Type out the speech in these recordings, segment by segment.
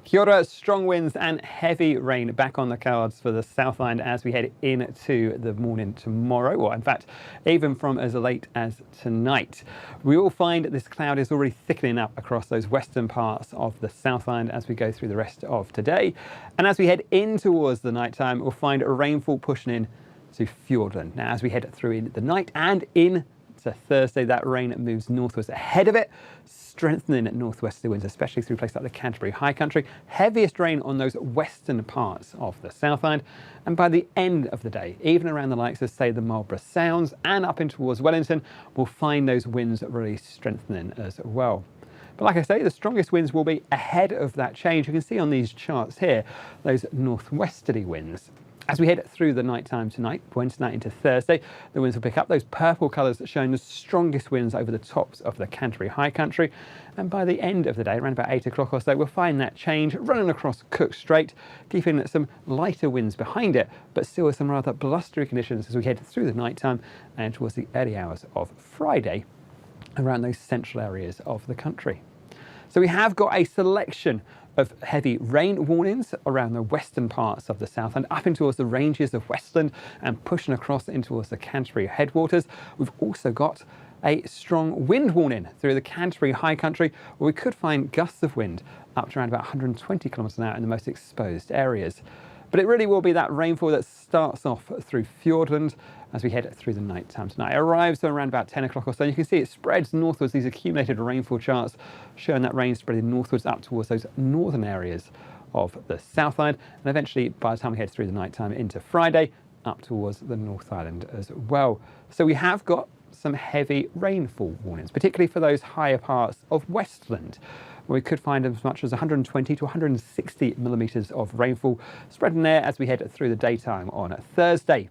Kia ora, strong winds and heavy rain back on the cards for the South Island as we head into the morning tomorrow, or in fact, even from as late as tonight. We will find that this cloud is already thickening up across those western parts of the South Island as we go through the rest of today. And as we head in towards the night time, we'll find rainfall pushing in to Fiordland. Now, as we head through in the night and in to Thursday, that rain moves northwards ahead of it, strengthening northwesterly winds, especially through places like the Canterbury High Country. Heaviest rain on those western parts of the South Island. And by the end of the day, even around the likes of, say, the Marlborough Sounds and up in towards Wellington, we'll find those winds really strengthening as well. But like I say, the strongest winds will be ahead of that change. You can see on these charts here, those northwesterly winds. As we head through the night time tonight, Wednesday night into Thursday, the winds will pick up those purple colours showing the strongest winds over the tops of the Canterbury High Country. And by the end of the day, around about 8 o'clock or so, we'll find that change running across Cook Strait, keeping some lighter winds behind it, but still with some rather blustery conditions as we head through the night time and towards the early hours of Friday around those central areas of the country. So we have got a selection of heavy rain warnings around the western parts of the South and up in towards the ranges of Westland and pushing across in towards the Canterbury headwaters. We've also got a strong wind warning through the Canterbury High Country, where we could find gusts of wind up to around about 120 kilometres an hour in the most exposed areas. But it really will be that rainfall that starts off through Fiordland as we head through the night time tonight. It arrives around about 10 o'clock or so. You can see it spreads northwards, these accumulated rainfall charts showing that rain spreading northwards up towards those northern areas of the South Island. And eventually, by the time we head through the night time into Friday, up towards the North Island as well. So we have got some heavy rainfall warnings, particularly for those higher parts of Westland, where we could find as much as 120 to 160 millimetres of rainfall spreading there as we head through the daytime on Thursday.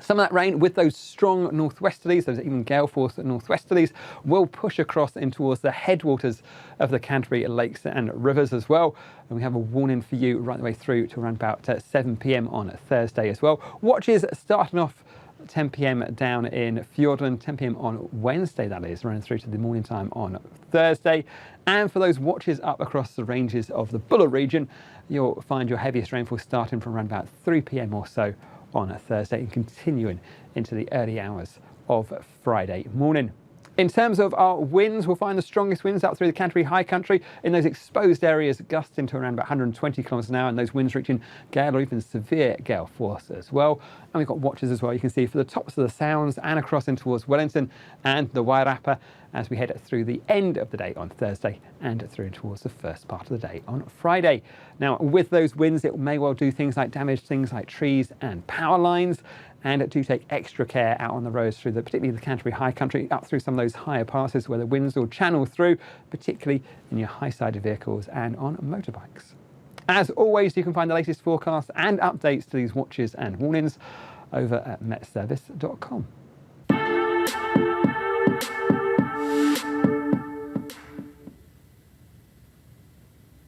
Some of that rain with those strong northwesterlies, those even gale force northwesterlies, will push across in towards the headwaters of the Canterbury lakes and rivers as well. And we have a warning for you right the way through to around about 7 p.m. on Thursday as well. Watches starting off 10 p.m. down in Fiordland, 10 p.m. on Wednesday, that is, running through to the morning time on Thursday. And for those watches up across the ranges of the Buller region, you'll find your heaviest rainfall starting from around about 3 p.m. or so on Thursday and continuing into the early hours of Friday morning. In terms of our winds, we'll find the strongest winds up through the Canterbury High Country in those exposed areas, gusting to around about 120 kilometres an hour, and those winds reaching gale or even severe gale force as well. And we've got watches as well, you can see, for the tops of the Sounds and across in towards Wellington and the Wairarapa as we head through the end of the day on Thursday and through towards the first part of the day on Friday. Now, with those winds, it may well do things like damage things like trees and power lines. And do take extra care out on the roads through particularly the Canterbury High Country, up through some of those higher passes where the winds will channel through, particularly in your high-sided vehicles and on motorbikes. As always, you can find the latest forecasts and updates to these watches and warnings over at metservice.com.